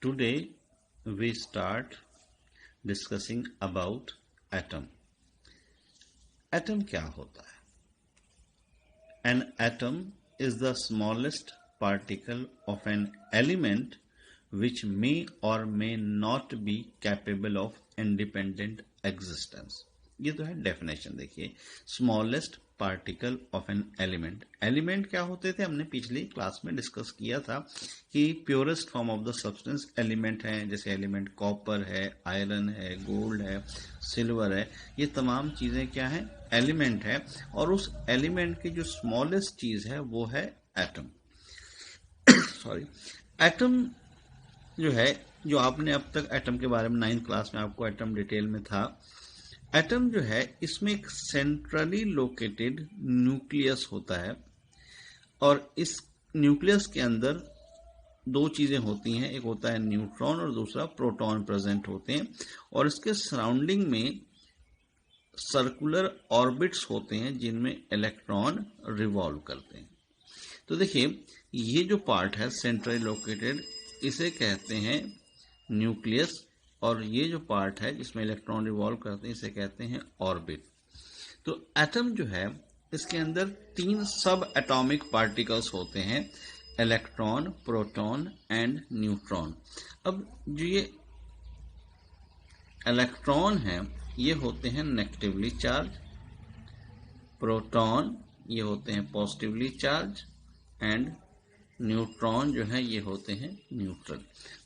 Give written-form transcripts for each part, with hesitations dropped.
Today we start discussing about atom. Atom क्या होता है? An atom is the smallest particle of an element which may or may not be capable of independent existence. ये तो है definition. देखिए, smallest particle of an element. Element क्या होते थे हमने पिछली क्लास में डिस्कस किया था कि purest form of the substance element है. जैसे एलिमेंट कॉपर है, आयरन है, गोल्ड है, सिल्वर है. ये तमाम चीजें क्या है? एलिमेंट है. और उस एलिमेंट की जो स्मॉलेस्ट चीज है वो है एटम. सॉरी, एटम जो है, जो आपने अब तक एटम के बारे में 9th क्लास में आपको एटम डिटेल में था. एटम जो है, इसमें एक सेंट्रली लोकेटेड न्यूक्लियस होता है और इस न्यूक्लियस के अंदर दो चीजें होती हैं. एक होता है न्यूट्रॉन और दूसरा प्रोटॉन प्रेजेंट होते हैं. और इसके सराउंडिंग में सर्कुलर ऑर्बिट्स होते हैं जिनमें इलेक्ट्रॉन रिवॉल्व करते हैं. तो देखिए, ये जो पार्ट है सेंट्रली लोकेटेड, इसे कहते हैं न्यूक्लियस. और ये जो पार्ट है जिसमें इलेक्ट्रॉन रिवॉल्व करते हैं, इसे कहते हैं ऑर्बिट. तो एटम जो है, इसके अंदर 3 सब एटॉमिक पार्टिकल्स होते हैं: इलेक्ट्रॉन, प्रोटॉन एंड न्यूट्रॉन. अब जो ये इलेक्ट्रॉन है, ये होते हैं नेगेटिवली चार्ज. प्रोटॉन ये होते हैं पॉजिटिवली चार्ज. एंड न्यूट्रॉन जो है, ये होते हैं न्यूट्रल.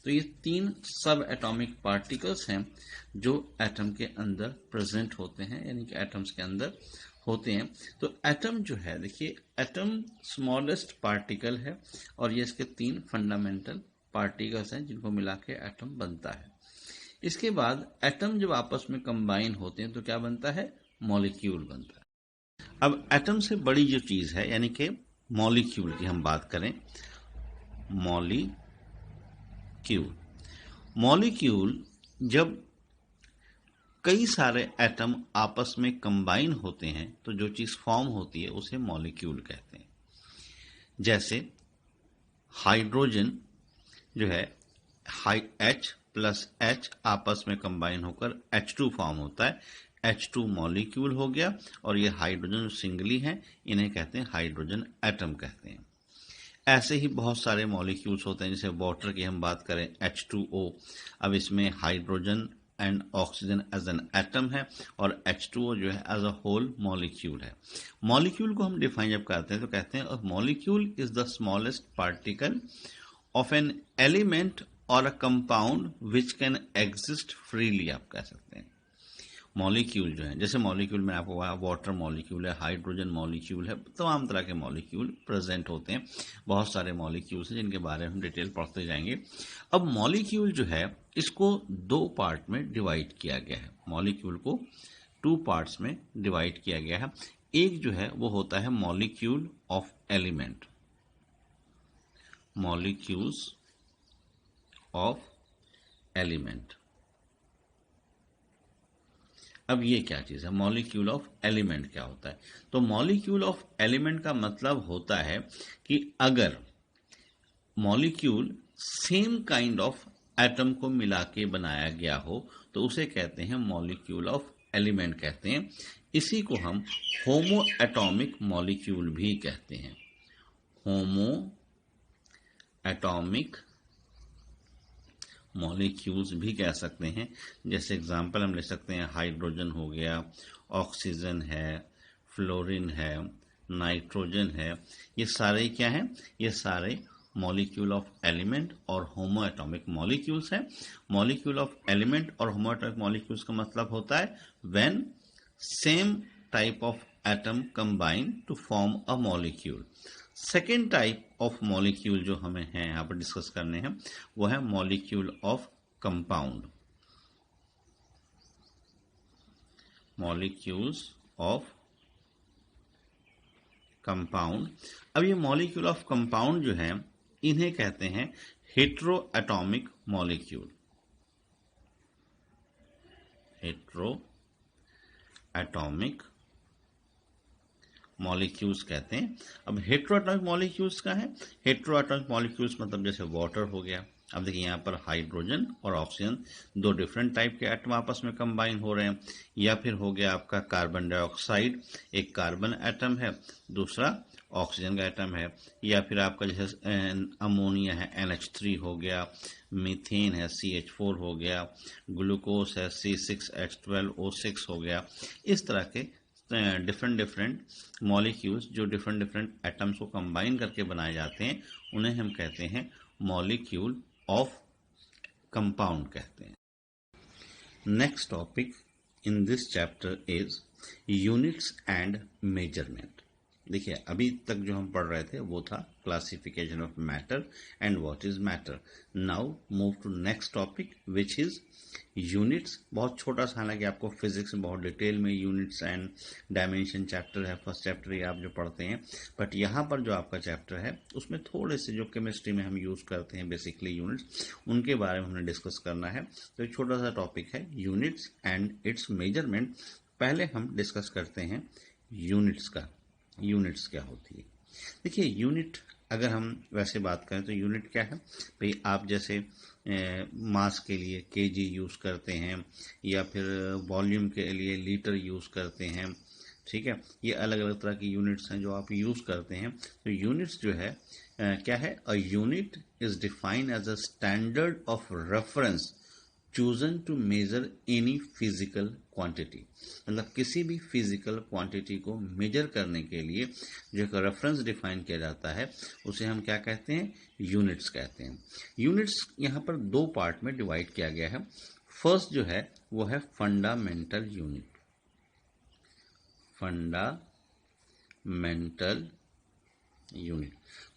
तो ये 3 सब एटॉमिक पार्टिकल्स हैं जो एटम के अंदर प्रेजेंट होते हैं, यानी कि एटम्स के अंदर होते हैं. तो एटम जो है, देखिए, एटम स्मॉलेस्ट पार्टिकल है और ये इसके 3 फंडामेंटल पार्टिकल्स हैं जिनको मिला के एटम बनता है. इसके बाद एटम जब आपस में कंबाइन होते हैं तो क्या बनता है? मॉलिक्यूल बनता है. अब एटम से बड़ी जो चीज है, यानी कि मॉलिक्यूल की हम बात करें. मॉलिक्यूल जब कई सारे एटम आपस में कंबाइन होते हैं तो जो चीज फॉर्म होती है उसे मॉलिक्यूल कहते हैं. जैसे हाइड्रोजन जो है, H प्लस H आपस में कंबाइन होकर H2 फॉर्म होता है. H2 मॉलिक्यूल हो गया. और ये हाइड्रोजन सिंगली हैं, इन्हें कहते हैं हाइड्रोजन एटम कहते हैं. ऐसे ही बहुत सारे मॉलिक्यूल्स होते हैं. जैसे वाटर की हम बात करें, H2O. अब इसमें hydrogen and oxygen as an atom है और H2O जो है एज अ होल मॉलिक्यूल है. मॉलिक्यूल को हम डिफाइन जब करते हैं तो कहते हैं molecule is the smallest particle of an element और a compound which can exist freely. आप कह सकते हैं मॉलिक्यूल जो है, जैसे मॉलिक्यूल में आपको वाटर मॉलिक्यूल है, हाइड्रोजन मॉलिक्यूल है, तमाम तरह के मॉलिक्यूल प्रेजेंट होते हैं. बहुत सारे मॉलिक्यूल्स हैं जिनके बारे में हम डिटेल पढ़ते जाएंगे. अब मॉलिक्यूल जो है, इसको 2 पार्ट में डिवाइड किया गया है. मॉलिक्यूल को 2 पार्ट्स में डिवाइड किया गया है. एक जो है वो होता है molecule of element. Molecules of element. अब ये क्या चीज है? मॉलिक्यूल ऑफ एलिमेंट क्या होता है? तो मॉलिक्यूल ऑफ एलिमेंट का मतलब होता है कि अगर molecule same kind of atom को मिला के बनाया गया हो तो उसे कहते हैं मॉलिक्यूल ऑफ एलिमेंट कहते हैं. इसी को हम होमो एटॉमिक मॉलिक्यूल भी कहते हैं. होमो एटॉमिक मॉलिक्यूल्स भी कह सकते हैं. जैसे एग्जांपल हम ले सकते हैं, हाइड्रोजन हो गया, ऑक्सीजन है, फ्लोरीन है, नाइट्रोजन है. ये सारे क्या हैं? ये सारे मॉलिक्यूल ऑफ एलिमेंट और होमो एटॉमिक मॉलिक्यूल्स हैं. मॉलिक्यूल ऑफ एलिमेंट और होमो एटॉमिक मॉलिक्यूल्स का मतलब होता है when same type of atom combine to form a molecule. Second type of molecule जो हमें है यहाँ पर डिस्कस करने हैं, वो है molecule of compound. Molecules of compound. अब ये मॉलिक्यूल ऑफ कंपाउंड जो है, इन्हें कहते हैं hetero atomic molecule. Hetero atomic molecules कहते हैं। अब हेट्रोएटॉमिक मॉलिक्यूल्स का है, हेट्रोएटॉमिक मॉलिक्यूल्स मतलब जैसे वाटर हो गया। अब देखिए यहाँ पर हाइड्रोजन और ऑक्सीजन दो डिफरेंट टाइप के एटम आपस में कंबाइन हो रहे हैं। या फिर हो गया आपका कार्बन डाइऑक्साइड, एक कार्बन एटम है, दूसरा ऑक्सीजन का एटम है। या फिर आपका जैसे अमोनिया है NH3 हो गया, मीथेन है CH4 हो गया, ग्लूकोज है C6H12O6 हो गया। इस तरह के डिफरेंट मॉलिक्यूल्स जो डिफरेंट एटम्स को कंबाइन करके बनाए जाते हैं, उन्हें हम कहते हैं मॉलिक्यूल ऑफ कंपाउंड कहते हैं। Next topic in this chapter is units and measurement. देखिए अभी तक जो हम पढ़ रहे थे वो था classification of matter and what is matter. Now move to next topic which is units. बहुत छोटा सा, हालांकि आपको फिजिक्स में बहुत डिटेल में यूनिट्स एंड डायमेंशन चैप्टर है, फर्स्ट चैप्टर ये आप जो पढ़ते हैं, बट यहाँ पर जो आपका चैप्टर है उसमें थोड़े से जो केमिस्ट्री में हम यूज करते हैं बेसिकली यूनिट्स, उनके बारे में हमने डिस्कस करना है। तो एक छोटा सा टॉपिक है यूनिट्स एंड इट्स मेजरमेंट। पहले हम डिस्कस करते हैं यूनिट्स का। यूनिट्स क्या होती है? देखिए यूनिट अगर हम वैसे बात करें तो यूनिट क्या है भाई, आप जैसे मास के लिए केजी यूज करते हैं या फिर वॉल्यूम के लिए लीटर यूज करते हैं, ठीक है। ये अलग अलग तरह की यूनिट्स हैं जो आप यूज करते हैं। तो यूनिट्स जो है क्या है, a unit is defined as a standard of reference chosen to measure any physical quantity. मतलब किसी भी फिजिकल क्वांटिटी को मेजर करने के लिए जो एक रेफरेंस डिफाइन किया जाता है उसे हम क्या कहते हैं, यूनिट्स कहते हैं। यूनिट्स यहाँ पर दो पार्ट में डिवाइड किया गया है। फर्स्ट जो है वो है फंडामेंटल यूनिट।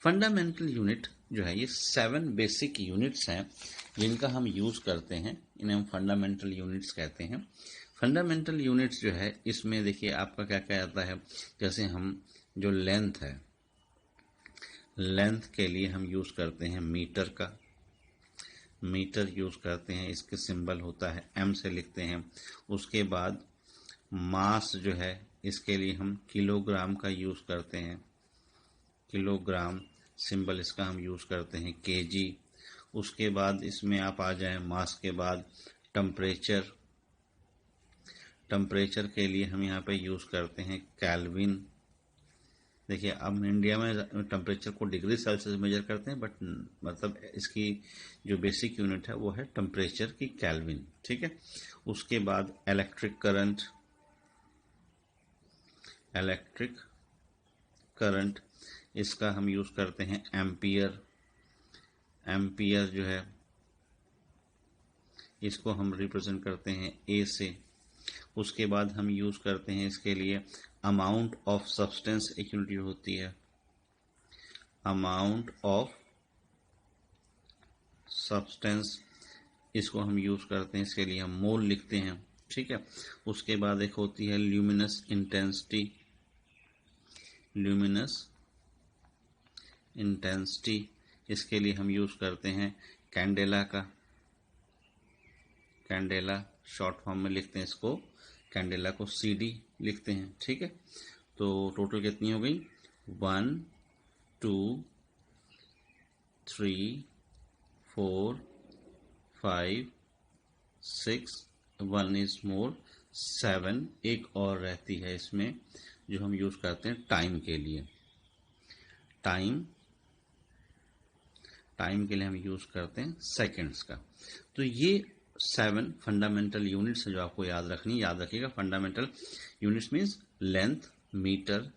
फंडामेंटल यूनिट जो है ये 7 बेसिक यूनिट्स हैं जिनका हम यूज करते हैं, इन्हें हम फंडामेंटल यूनिट्स कहते हैं। फंडामेंटल यूनिट्स जो है इसमें देखिए आपका क्या क्या आता है, जैसे हम जो लेंथ है, लेंथ के लिए हम यूज करते हैं मीटर का, मीटर यूज करते हैं, इसके सिंबल होता है M से लिखते हैं। उसके बाद मास जो है इसके लिए हम किलोग्राम का यूज करते हैं, किलोग्राम सिंबल इसका हम यूज करते हैं केजी। उसके बाद इसमें आप आ जाएं मास के बाद टेम्परेचर, टेम्परेचर के लिए हम यहाँ पे यूज करते हैं केल्विन। देखिए अब इंडिया में टेम्परेचर को डिग्री सेल्सियस मेजर करते हैं, बट मतलब इसकी जो बेसिक यूनिट है वो है टेम्परेचर की केल्विन, ठीक है। उसके बाद इलेक्ट्रिक करंट, इलेक्ट्रिक करंट इसका हम यूज करते हैं एम्पियर, एम्पियर जो है इसको हम रिप्रेजेंट करते हैं A से। उसके बाद हम यूज करते हैं इसके लिए अमाउंट ऑफ सब्सटेंस, एक यूनिट होती है अमाउंट ऑफ सब्सटेंस, इसको हम यूज करते हैं, इसके लिए हम मोल लिखते हैं, ठीक है। उसके बाद एक होती है ल्यूमिनस इंटेंसिटी, ल्यूमिनस इंटेंसिटी, इसके लिए हम यूज करते हैं कैंडेला का, कैंडेला शॉर्ट फॉर्म में लिखते हैं इसको, कैंडेला को CD लिखते हैं, ठीक है। तो टोटल कितनी हो गई, 1 2 3 4 5 6, 1 इज मोर 7, एक और रहती है इसमें जो हम यूज करते हैं टाइम के लिए। टाइम के लिए हम यूज करते हैं सेकंड्स का। तो ये 7 फंडामेंटल यूनिट्स जो आपको याद रखनी, याद रखिएगा। Fundamental units means length metre,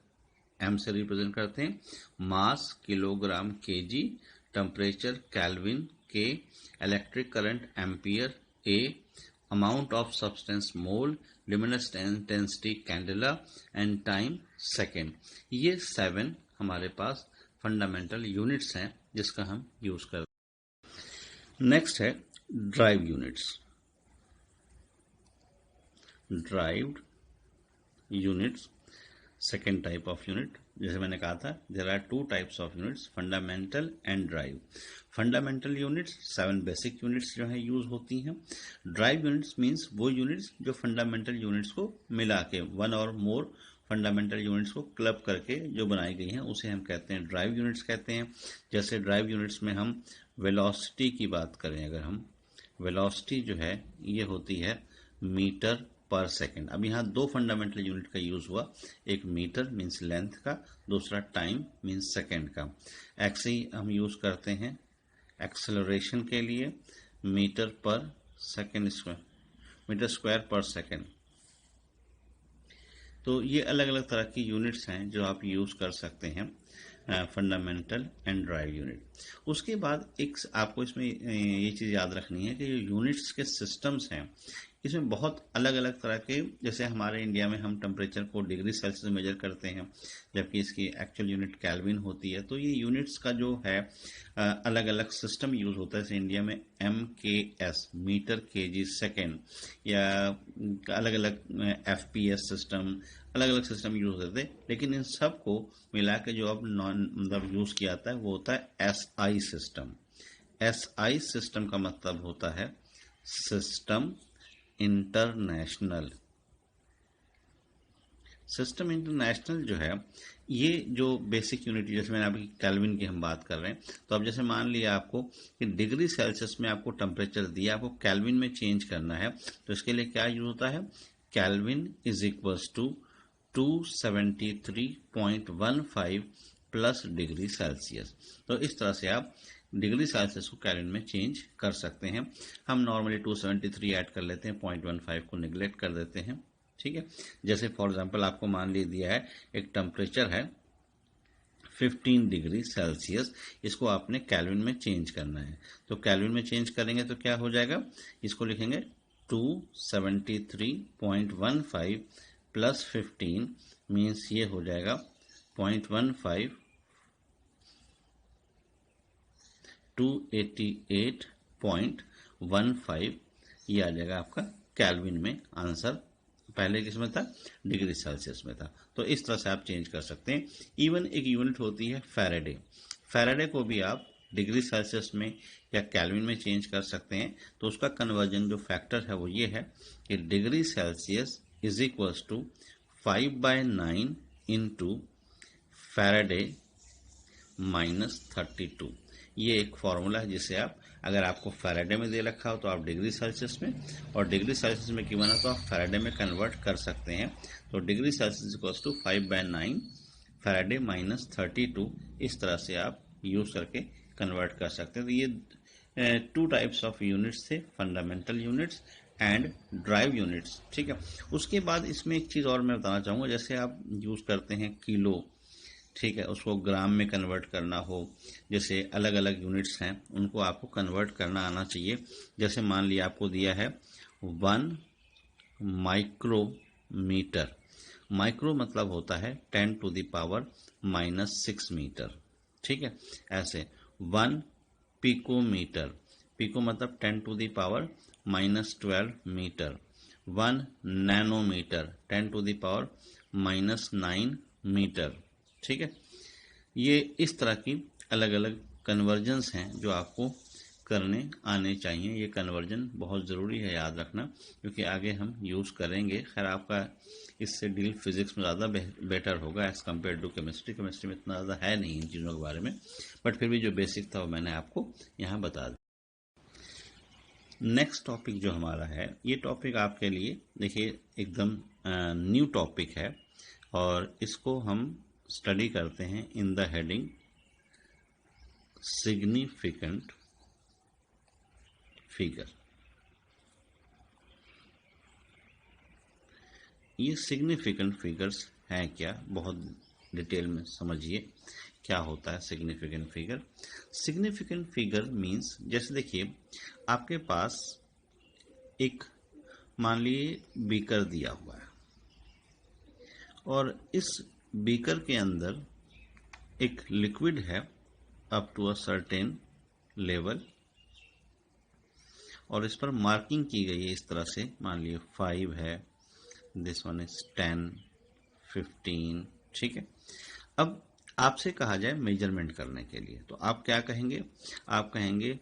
M से रिप्रेजेंट करते हैं, mass kilogram KG, temperature kelvin K, electric current ampere A, amount of substance mole, luminous intensity candela and time second. ये 7 हमारे पास फंडामेंटल यूनिट्स हैं जिसका हम यूज करते हैं। नेक्स्ट है derived units. Derived units second type of unit. जैसे मैंने कहा था there are 2 types of units, fundamental and derived. Fundamental units 7 basic units जो है यूज होती हैं। ड्राइव यूनिट्स मींस वो यूनिट्स जो फंडामेंटल यूनिट्स को मिला के 1 और मोर फंडामेंटल यूनिट्स को क्लब करके जो बनाई गई हैं उसे हम कहते हैं ड्राइव यूनिट्स कहते हैं। जैसे ड्राइव यूनिट्स में हम वेलोसिटी की बात करें, अगर हम वेलोसिटी जो है ये होती है मीटर पर सेकेंड। अब यहाँ दो फंडामेंटल यूनिट का यूज हुआ, एक मीटर मीन्स लेंथ का, दूसरा टाइम मीन्स सेकेंड का। ऐसे ही हम यूज करते हैं एक्सेलरेशन के लिए मीटर पर सेकेंड स्क्वायर, मीटर स्क्वायर पर सेकेंड। तो ये अलग अलग तरह की यूनिट्स हैं जो आप यूज कर सकते हैं फंडामेंटल एंड ड्राइव यूनिट। उसके बाद एक आपको इसमें ये चीज़ याद रखनी है कि जो यूनिट्स के सिस्टम्स हैं इसमें बहुत अलग अलग तरह के, जैसे हमारे इंडिया में हम टेम्परेचर को डिग्री सेल्सियस मेजर करते हैं जबकि इसकी एक्चुअल यूनिट केल्विन होती है। तो ये यूनिट्स का जो है अलग अलग सिस्टम यूज होता है। जैसे इंडिया में MKS मीटर केजी सेकेंड, या अलग अलग FPS सिस्टम, अलग अलग सिस्टम यूज होते थे, लेकिन इन सब को मिला के जो अब मतलब यूज किया जाता है वो होता है SI सिस्टम। SI सिस्टम का मतलब होता है सिस्टम इंटरनेशनल। सिस्टम इंटरनेशनल जो है ये जो बेसिक यूनिट, जैसे मैंने अभी केल्विन की हम बात कर रहे हैं, तो अब जैसे मान लिया आपको कि डिग्री सेल्सियस में आपको टेम्परेचर दिया, आपको केल्विन में चेंज करना है, तो इसके लिए क्या यूज होता है, kelvin is equals to 273.15 plus degree Celsius. तो इस तरह से आप डिग्री सेल्सियस को केल्विन में चेंज कर सकते हैं। हम नॉर्मली 273 ऐड कर लेते हैं, 0.15 को निगलेक्ट कर देते हैं, ठीक है। जैसे फॉर एग्जांपल आपको मान ली दिया है एक टेम्परेचर है 15 डिग्री सेल्सियस, इसको आपने केल्विन में चेंज करना है। तो केल्विन में चेंज करेंगे तो क्या हो जाएगा, इसको लिखेंगे 273.15 प्लस 15 मीन्स ये हो जाएगा 0.15 288.15, ये आ जाएगा आपका केल्विन में आंसर। पहले किस में था, डिग्री सेल्सियस में था। तो इस तरह से आप चेंज कर सकते हैं। इवन एक यूनिट होती है फैराडे, फैराडे को भी आप डिग्री सेल्सियस में या केल्विन में चेंज कर सकते हैं। तो उसका कन्वर्जन जो फैक्टर है वो ये है कि degree Celsius is equals to 5/9 into Faraday -32। ये एक फॉर्मूला है जिसे आप, अगर आपको फैराडे में दे रखा हो तो आप डिग्री सेल्सियस में, और डिग्री सेल्सियस में क्यों बना तो आप फैराडे में कन्वर्ट कर सकते हैं। तो degree Celsius equals to 5/9 Faraday -32, इस तरह से आप यूज करके कन्वर्ट कर सकते हैं। तो ये 2 टाइप्स ऑफ यूनिट्स थे, fundamental units and drive units, ठीक है। उसके बाद इसमें एक चीज़ और मैं बताना चाहूँगा, जैसे आप यूज करते हैं किलो, ठीक है, उसको ग्राम में कन्वर्ट करना हो, जैसे अलग अलग यूनिट्स हैं उनको आपको कन्वर्ट करना आना चाहिए। जैसे मान लिया आपको दिया है 1 माइक्रोमीटर, माइक्रो मतलब होता है 10⁻⁻6 मीटर, ठीक है। ऐसे 1 पिकोमीटर, पिको मतलब 10⁻⁻12 मीटर। 1 नैनोमीटर 10⁻⁻9 मीटर, ठीक है। ये इस तरह की अलग अलग कन्वर्जन्स हैं जो आपको करने आने चाहिए। ये कन्वर्जन बहुत ज़रूरी है याद रखना, क्योंकि आगे हम यूज़ करेंगे। खैर आपका इससे डील फिजिक्स में ज़्यादा बेटर होगा as compare to chemistry. Chemistry में इतना ज़्यादा है नहीं इन चीज़ों के बारे में, बट फिर भी जो बेसिक था वो मैंने आपको यहाँ बता दिया। नेक्स्ट टॉपिक जो हमारा है, ये टॉपिक आपके लिए देखिए एकदम न्यू टॉपिक है, और इसको हम स्टडी करते हैं in the heading significant figure. ये सिग्निफिकेंट फिगर्स हैं क्या, बहुत डिटेल में समझिए क्या होता है significant figure. Significant figure means, जैसे देखिए आपके पास एक मान लीजिए बीकर दिया हुआ है, और इस बीकर के अंदर एक लिक्विड है up to a certain level, और इस पर मार्किंग की गई है इस तरह से, मान लीजिए 5 है, दिस वन इज 10, 15, ठीक है। अब आपसे कहा जाए मेजरमेंट करने के लिए, तो आप क्या कहेंगे, आप कहेंगे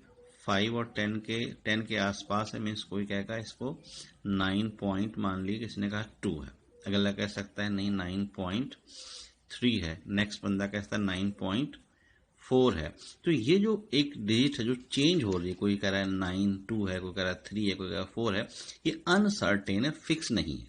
5 और 10 के आसपास है, मीन्स कोई कहेगा इसको 9 पॉइंट, मान ली किसी ने कहा 2 है, अगला कह सकता है नहीं 9.3 है, नेक्स्ट बंदा कह सकता है 9.4 है। तो ये जो एक डिजिट है जो चेंज हो रही है, कोई कह रहा है 9.2 है, कोई कह रहा है 3 है, कोई कह रहा है 4 है, ये अनसर्टेन है, फिक्स नहीं है।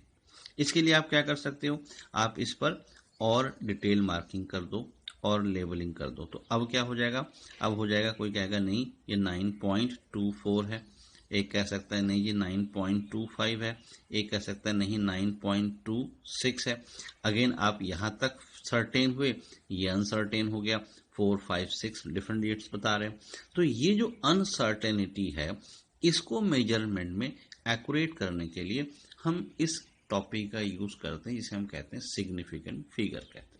इसके लिए आप क्या कर सकते हो, आप इस पर और डिटेल मार्किंग कर दो और लेबलिंग कर दो। तो अब क्या हो जाएगा, अब हो जाएगा, कोई कहेगा नहीं ये 9.24 है, एक कह सकता है नहीं ये 9.25 है, एक कह सकता है नहीं 9.26 है। अगेन आप यहां तक सर्टेन हुए, ये अनसर्टेन हो गया, 4, 5, 6 डिफरेंट डेट्स बता रहे हैं। तो ये जो अनसर्टेनिटी है, इसको मेजरमेंट में एक्यूरेट करने के लिए हम इस टॉपिक का यूज करते हैं, जिसे हम कहते हैं सिग्निफिकेंट फिगर कहते हैं।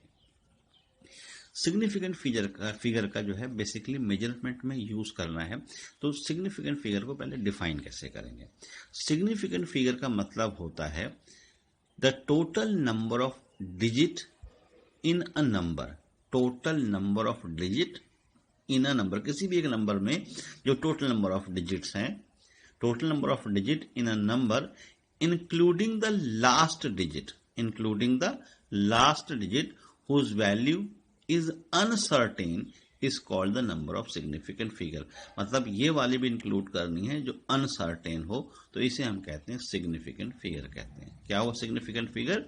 सिग्निफिकेंट फिगर का जो है बेसिकली मेजरमेंट में यूज करना है। तो सिग्निफिकेंट फिगर को पहले डिफाइन कैसे करेंगे। सिग्निफिकेंट फिगर का मतलब होता है the total number of digit in a number, total number of digit in a number, किसी भी एक नंबर में जो टोटल नंबर ऑफ डिजिट्स हैं, total number of digit in a number including the last digit, including the last digit whose value is uncertain is called the number of significant figure. मतलब ये वाली भी include करनी है जो uncertain हो, तो इसे हम कहते हैं सिग्निफिकेंट फिगर कहते हैं। क्या हो significant figure,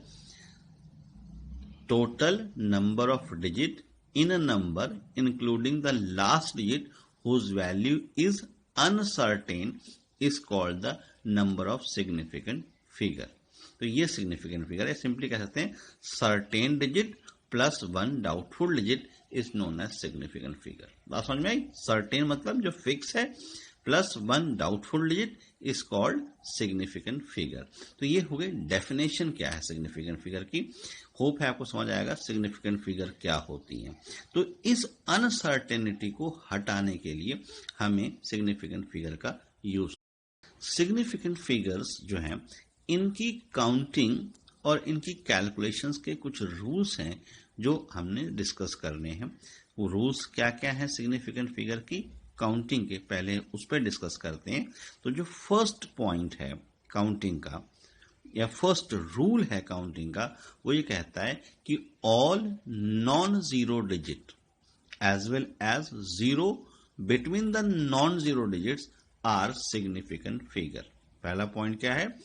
total number of digit in a number including the last digit whose value is uncertain is called the number of significant figure। तो ये सिग्निफिकेंट फिगर है, सिंपली कह सकते हैं certain digit plus 1 doubtful digit is known as significant figure. बात समझ में आई, सर्टेन मतलब जो फिक्स है, plus 1 doubtful digit is called significant figure. तो ये हो गई डेफिनेशन क्या है सिग्निफिकेंट फिगर की। होप है आपको समझ आएगा सिग्निफिकेंट फिगर क्या होती है। तो इस अनसर्टेनिटी को हटाने के लिए हमें सिग्निफिकेंट फिगर का यूज, सिग्निफिकेंट फिगर्स जो हैं इनकी काउंटिंग और इनकी कैलकुलेशंस के कुछ रूल्स हैं जो हमने डिस्कस करने हैं। वो रूल्स क्या क्या है सिग्निफिकेंट फिगर की काउंटिंग के, पहले उस पर डिस्कस करते हैं। तो जो फर्स्ट पॉइंट है काउंटिंग का या फर्स्ट रूल है काउंटिंग का, वो ये कहता है कि all non zero digit as well as zero between the non zero digits are significant figure. पहला पॉइंट क्या है,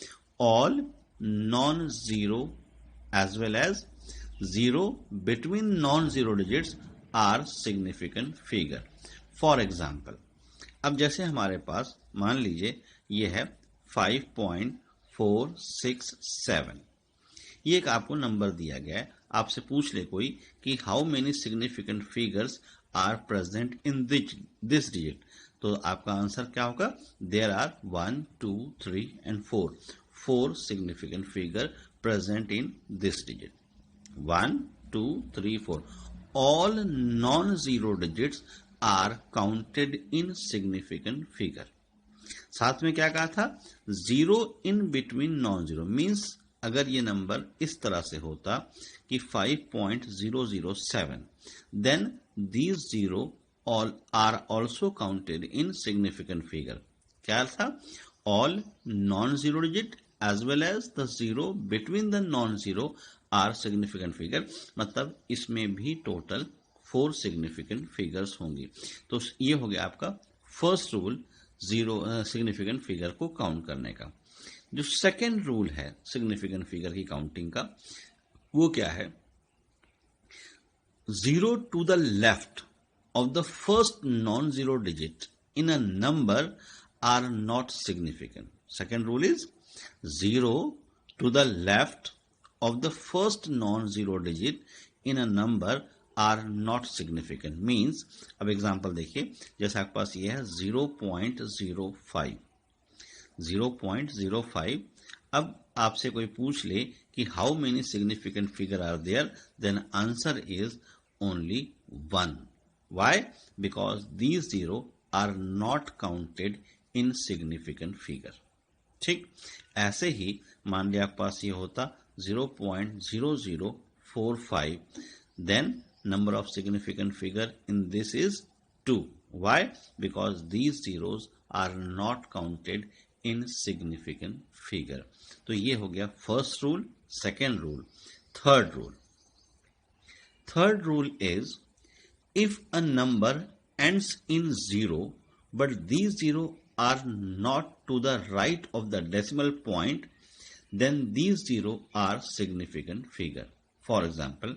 all non zero as well as zero between non zero digits are significant figure. For example, अब जैसे हमारे पास मान लीजिए ये है 5.467, ये एक आपको नंबर दिया गया है, आपसे पूछ ले कोई कि how many significant figures are present in this digit, तो आपका आंसर क्या होगा, there are 1, 2, 3 and 4 significant figure present in this digit. 1, 2, 3, 4 all non-zero digits are counted in significant figure। साथ में क्या कहा था, zero in between non zero, means अगर ये नंबर इस तरह से होता कि 5.007, then these zero all are also counted in significant figure. क्या था, all non zero digit as well as the zero between the non zero are significant figure, मतलब इसमें भी टोटल 4 सिग्निफिकेंट फिगर्स होंगी। तो ये हो गया आपका first rule zero significant figure को काउंट करने का। जो सेकेंड रूल है सिग्निफिकेंट फिगर की काउंटिंग का, वो क्या है, zero to the left of the first non zero digit in a number are not significant. Second rule is zero to the left of the first non-zero digit in a number are not significant, means अब example देखिए, जैसे आपके पास ये है 0.05। अब आपसे कोई पूछ ले कि how many significant figure are there, then answer is only 1। Why, because these zero are not counted in significant figure. ठीक, ऐसे ही मान लिया आपके पास ये होता 0.0045, then number of significant figure in this is 2. Why? Because these zeros are not counted in significant figure। तो ये हो गया first rule Second rule. Third rule. Third rule is, if a number ends in 0 but these 0 are not to the right of the decimal point, then these 0 are significant figure. For example,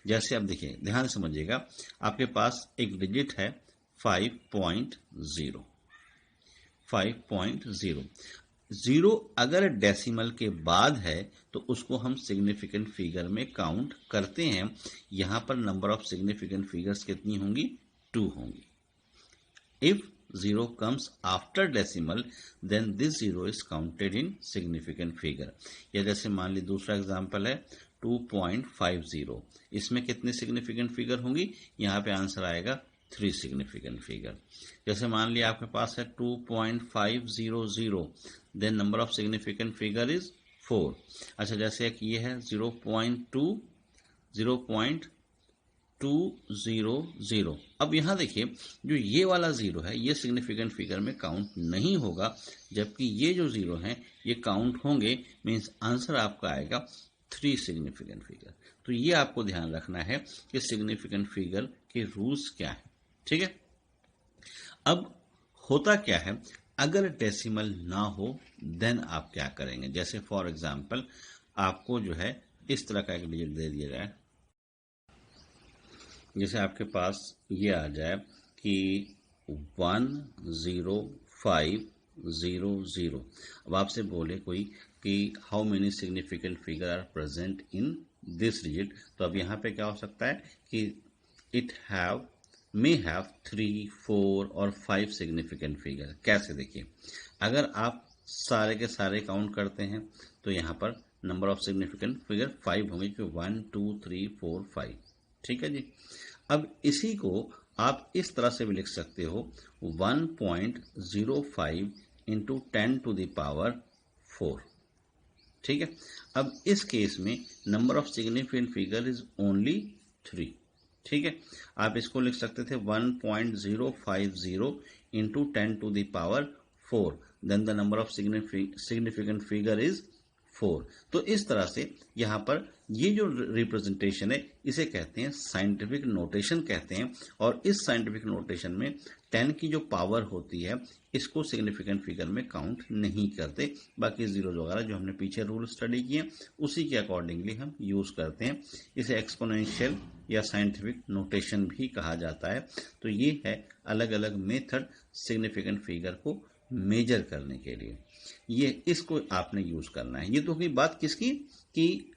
जैसे आप देखिए, ध्यान से समझिएगा, आपके पास एक digit है 5.0. 5.0 zero अगर डेसिमल के बाद है तो उसको हम सिग्निफिकेंट फिगर में काउंट करते हैं. यहां पर नंबर ऑफ सिग्निफिकेंट फिगर्स कितनी होंगी? 2 होंगी. If zero comes after decimal then this zero is counted in significant figure. या जैसे मान ली दूसरा एग्जांपल है 2.50. इसमें कितने सिग्निफिकेंट फिगर होंगी? यहां पे आंसर आएगा 3 सिग्निफिकेंट फिगर. जैसे मान लिया आपके पास है 2.500, then number of significant figure is 4. अच्छा, जैसे एक ये है 0.200. अब यहां देखिए, जो ये वाला जीरो है ये सिग्निफिकेंट फिगर में काउंट नहीं होगा, जबकि ये जो जीरो है ये काउंट होंगे. मीन्स आंसर आपका आएगा 3 सिग्निफिकेंट फिगर. तो ये आपको ध्यान रखना है कि सिग्निफिकेंट फिगर के रूल्स क्या है. ठीक है. अब होता क्या है, अगर डेसिमल ना हो देन आप क्या करेंगे? जैसे फॉर एग्जांपल आपको जो है इस तरह का एक डिजिट दे दिया जाए, जैसे आपके पास ये आ जाए कि 10500. अब आपसे बोले कोई कि how many significant figure are present in this digit, तो अब यहाँ पे क्या हो सकता है कि इट may have 3, 4 और 5 सिग्निफिकेंट फिगर. कैसे? देखिए, अगर आप सारे के सारे काउंट करते हैं तो यहाँ पर नंबर ऑफ सिग्निफिकेंट फिगर 5 होंगे, जो 1, 2, 3, 4, 5. ठीक है जी. अब इसी को आप इस तरह से भी लिख सकते हो 1.05 इंटू 10 to the power 4. ठीक है. अब इस केस में number of significant figure is only 3. ठीक है. आप इसको लिख सकते थे 1.050 into 10 to the power 4. Then the number of significant figure is 4. तो इस तरह से यहां पर ये जो रिप्रेजेंटेशन है इसे कहते हैं साइंटिफिक नोटेशन कहते हैं. और इस साइंटिफिक नोटेशन में 10 की जो पावर होती है इसको सिग्निफिकेंट फिगर में काउंट नहीं करते. बाकी जीरोज वगैरह जो हमने पीछे रूल स्टडी किए उसी के अकॉर्डिंगली हम यूज करते हैं. इसे एक्सपोनेंशियल या साइंटिफिक नोटेशन भी कहा जाता है. तो ये है अलग अलग मेथड सिग्निफिकेंट फिगर को मेजर करने के लिए. ये इसको आपने यूज करना है. ये तो की बात किसकी कि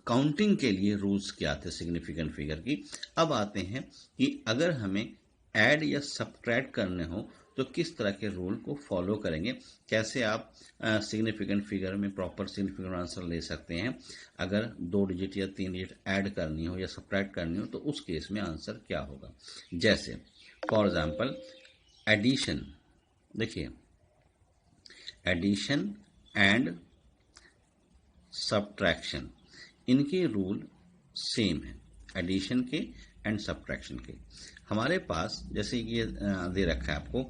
काउंटिंग के लिए रूल्स क्या थे सिग्निफिकेंट फिगर की. अब आते हैं कि अगर हमें ऐड या सब्ट्रैक्ट करने हो तो किस तरह के रूल को फॉलो करेंगे, कैसे आप सिग्निफिकेंट फिगर में प्रॉपर सिग्निफिकेंट आंसर ले सकते हैं. अगर 2 डिजिट या 3 डिजिट ऐड करनी हो या सब्ट्रैक्ट करनी हो तो उस केस में आंसर क्या होगा. जैसे फॉर एग्जांपल एडिशन. देखिए, एडिशन एंड सब्ट्रैक्शन, इनके रूल सेम है, एडिशन के एंड सब्ट्रैक्शन के. हमारे पास जैसे ये दे रखा है आपको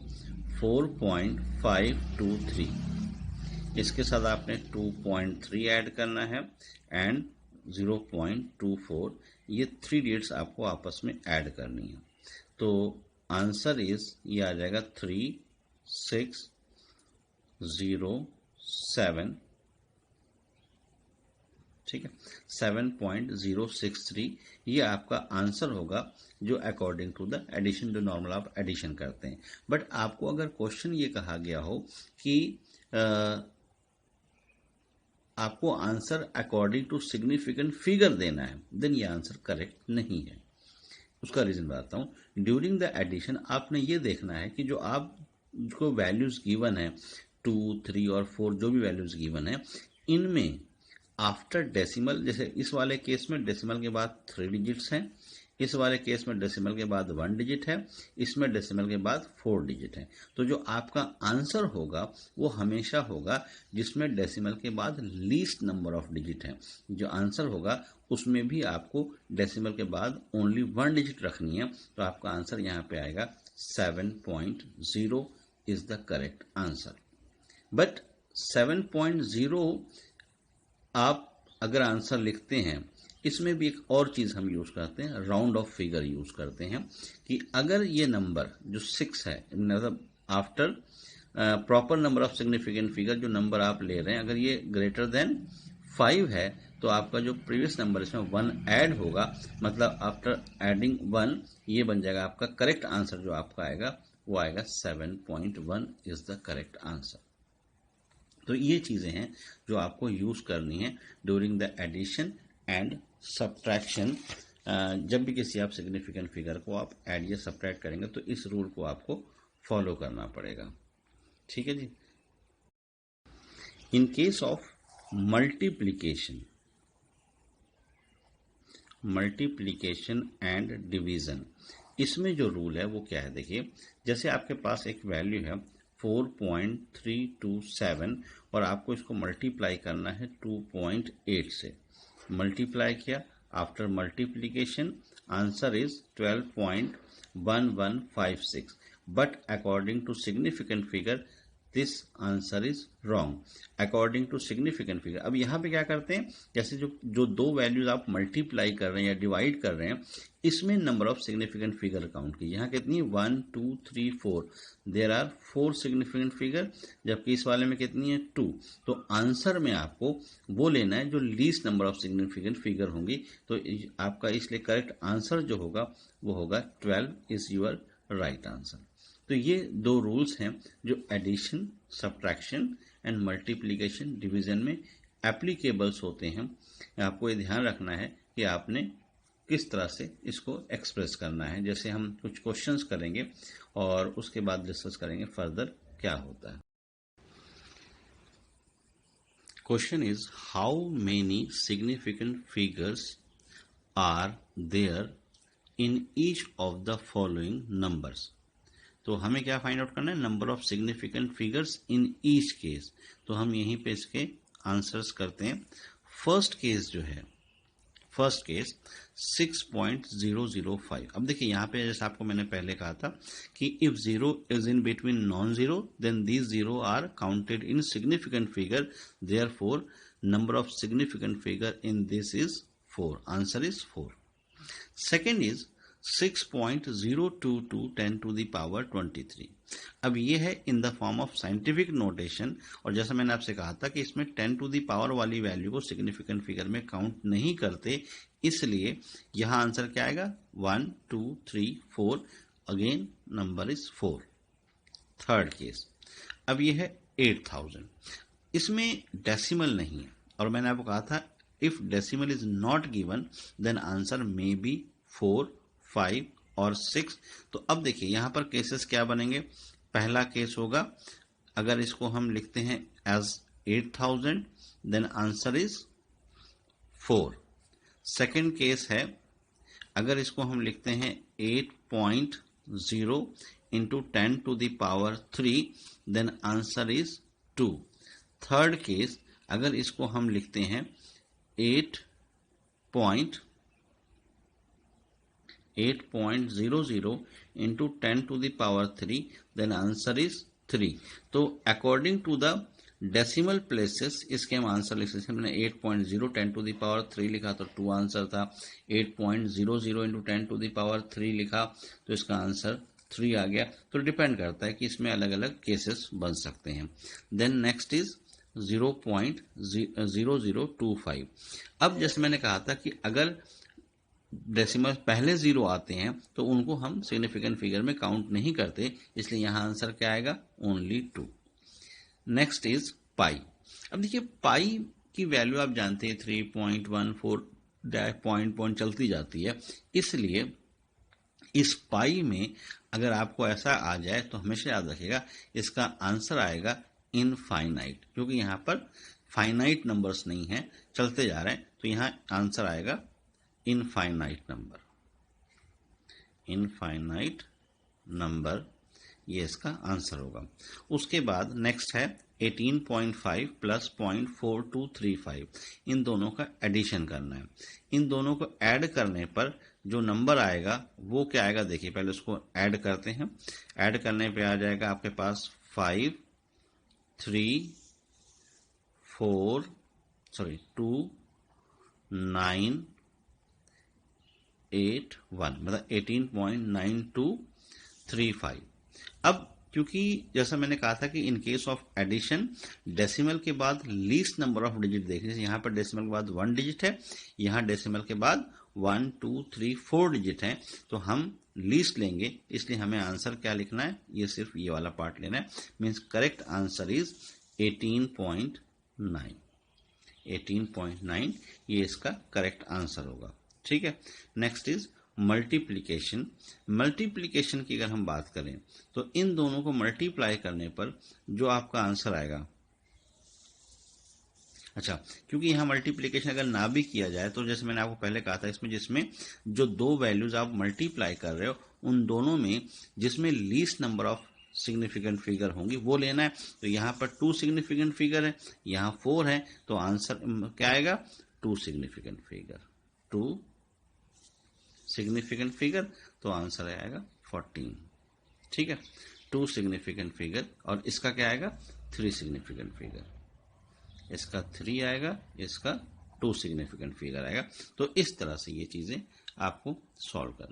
4.523, इसके साथ आपने 2.3 ऐड करना है एंड 0.24. ये 3 डिजिट्स आपको आपस में ऐड करनी है. तो आंसर इज ये आ जाएगा 3607. ठीक है, 7.063 ये आपका आंसर होगा जो अकॉर्डिंग टू द एडिशन, जो नॉर्मल आप एडिशन करते हैं. बट आपको अगर क्वेश्चन ये कहा गया हो कि आपको answer according to significant figure देना है, देन ये आंसर करेक्ट नहीं है. उसका रीजन बताता हूं. ड्यूरिंग द एडिशन आपने ये देखना है कि जो आपको वैल्यूज गिवन है 2, 3 और 4 जो भी वैल्यूज गिवन है, इनमें आफ्टर डेसिमल, जैसे इस वाले केस में डेसिमल के बाद 3 डिजिट्स हैं, इस वाले केस में डेसिमल के बाद 1 डिजिट है, इसमें डेसिमल के बाद 4 डिजिट है. तो जो आपका आंसर होगा वो हमेशा होगा जिसमें डेसिमल के बाद लीस्ट नंबर ऑफ डिजिट है. जो आंसर होगा उसमें भी आपको डेसिमल के बाद ओनली 1 डिजिट रखनी है. तो आपका आंसर यहाँ पे आएगा 7.0 is the correct answer. But 7.0 आप अगर आंसर लिखते हैं, इसमें भी एक और चीज हम यूज करते हैं, राउंड ऑफ फिगर यूज करते हैं कि अगर ये नंबर जो 6 है, मतलब after proper number of significant figure, जो नंबर आप ले रहे हैं अगर ये ग्रेटर देन 5 है तो आपका जो प्रीवियस नंबर इसमें 1 ऐड होगा, मतलब आफ्टर एडिंग 1 ये बन जाएगा आपका करेक्ट आंसर। जो आपका आएगा वो आएगा 7.1 इज द करेक्ट आंसर। तो ये चीजें हैं जो आपको यूज करनी है during the addition and subtraction. जब भी किसी आप सिग्निफिकेंट फिगर को आप ऐड या सब्ट्रैक्ट करेंगे तो इस रूल को आपको फॉलो करना पड़ेगा। ठीक है जी। In case of multiplication and division, इसमें जो रूल है वो क्या है, देखिए जैसे आपके पास एक वैल्यू है 4.327 और आपको इसको मल्टीप्लाई करना है 2.8 से। मल्टीप्लाई किया, after multiplication answer is 12.1156, but according to significant figure this answer is wrong. According to significant figure, अब यहां पे क्या करते हैं, जैसे जो दो वैल्यूज आप मल्टीप्लाई कर रहे हैं या डिवाइड कर रहे हैं, इसमें number of significant figure count की। यहाँ कितनी, 1 2 3 4, देयर आर 4 सिग्निफिकेंट फिगर, जबकि इस वाले में कितनी है 2। तो आंसर में आपको वो लेना है जो least number of significant figure होंगी। तो आपका इसलिए करेक्ट आंसर जो होगा वो होगा 12 इज योर राइट आंसर। तो ये दो रूल्स हैं जो addition, subtraction and multiplication, division में एप्लीकेबल्स होते हैं। आपको ये ध्यान रखना है कि आपने किस तरह से इसको एक्सप्रेस करना है। जैसे हम कुछ क्वेश्चंस करेंगे और उसके बाद डिस्कस करेंगे फर्दर क्या होता है। Question is how many significant figures are there in each of the following numbers. तो हमें क्या फाइंड आउट करना है, number of significant figures in each case. तो हम यहीं पे इसके आंसर्स करते हैं। फर्स्ट केस जो है, फर्स्ट केस 6.005। अब देखिए यहाँ पे जैसे आपको मैंने पहले कहा था कि if zero is in between non zero then these zero are counted in significant figure, therefore number of significant figure in this is 4, answer is 4। Second is 6.022 10 to the power 23। अब ये है in the form of scientific notation, और जैसा मैंने आपसे कहा था कि इसमें 10 to the पावर वाली वैल्यू को सिग्निफिकेंट फिगर में काउंट नहीं करते, इसलिए यहां आंसर क्या आएगा 1 2 3 4, again number is 4। Third case, अब ये है 8000, इसमें डेसिमल नहीं है और मैंने आपको कहा था if decimal is not given then answer may be 4 5 और 6। तो अब देखिए यहां पर केसेस क्या बनेंगे। पहला केस होगा अगर इसको हम लिखते हैं as 8000 then answer is 4। Second case है अगर इसको हम लिखते हैं 8.0 into 10 to the power 3 then answer is 2। Third case अगर इसको हम लिखते हैं 8.00 into 10 to the power 3 then answer is 3। तो according to the decimal places इसके हम आंसर लिख सकते हैं। मैंने 8.0 10 to the power 3 लिखा तो 2 आंसर था। 8.00 into 10 to the power 3 लिखा तो इसका आंसर 3 आ गया। तो डिपेंड करता है कि इसमें अलग अलग केसेस बन सकते हैं। Then next is 0.0025। अब जैसे मैंने कहा था कि अगर डेसिमल पहले जीरो आते हैं तो उनको हम सिग्निफिकेंट फिगर में काउंट नहीं करते, इसलिए यहां आंसर क्या आएगा ओनली 2। Next is pi. अब देखिए पाई की वैल्यू आप जानते हैं 3.14 पॉइंट चलती जाती है, इसलिए इस पाई में अगर आपको ऐसा आ जाए तो हमेशा याद रखिएगा इसका आंसर आएगा इनफाइनाइट, क्योंकि यहां पर फाइनाइट नंबर्स नहीं है, चलते जा रहे हैं, तो यहां आंसर आएगा इनफाइनाइट नंबर। इनफाइनाइट नंबर ये इसका आंसर होगा। उसके बाद नेक्स्ट है 18.5 प्लस 0.4235, इन दोनों का एडिशन करना है। इन दोनों को ऐड करने पर जो नंबर आएगा वो क्या आएगा, देखिए पहले उसको ऐड करते हैं। ऐड करने पे आ जाएगा आपके पास 2 18.981 मतलब 18.9235। अब क्योंकि जैसा मैंने कहा था कि in case of addition decimal के बाद लीस्ट नंबर ऑफ डिजिट देखने से, यहाँ पर डेसिमल के बाद 1 डिजिट है, यहाँ डेसिमल के बाद 1 2 3 4 डिजिट है, तो हम लीस्ट लेंगे, इसलिए हमें आंसर क्या लिखना है, ये सिर्फ ये वाला पार्ट लेना है। Means correct answer is 18.9। 18.9 ये इसका करेक्ट आंसर होगा। ठीक है, नेक्स्ट इज मल्टीप्लीकेशन। मल्टीप्लीकेशन की अगर हम बात करें तो इन दोनों को मल्टीप्लाई करने पर जो आपका आंसर आएगा, अच्छा क्योंकि यहाँ मल्टीप्लीकेशन अगर ना भी किया जाए तो जैसे मैंने आपको पहले कहा था, इसमें जिसमें जो दो वैल्यूज आप मल्टीप्लाई कर रहे हो उन दोनों में जिसमें least number of significant figure होंगी वो लेना है। तो यहाँ पर 2 सिग्निफिकेंट फिगर है, यहाँ 4 है, तो आंसर क्या आएगा, 2 सिग्निफिकेंट फिगर। 2 सिग्निफिकेंट फिगर, तो आंसर आएगा 14। ठीक है, 2 सिग्निफिकेंट फिगर, और इसका क्या आएगा, 3 सिग्निफिकेंट फिगर। इसका 3 आएगा, इसका 2 सिग्निफिकेंट फिगर आएगा। तो इस तरह से ये चीजें आपको सॉल्व करनी।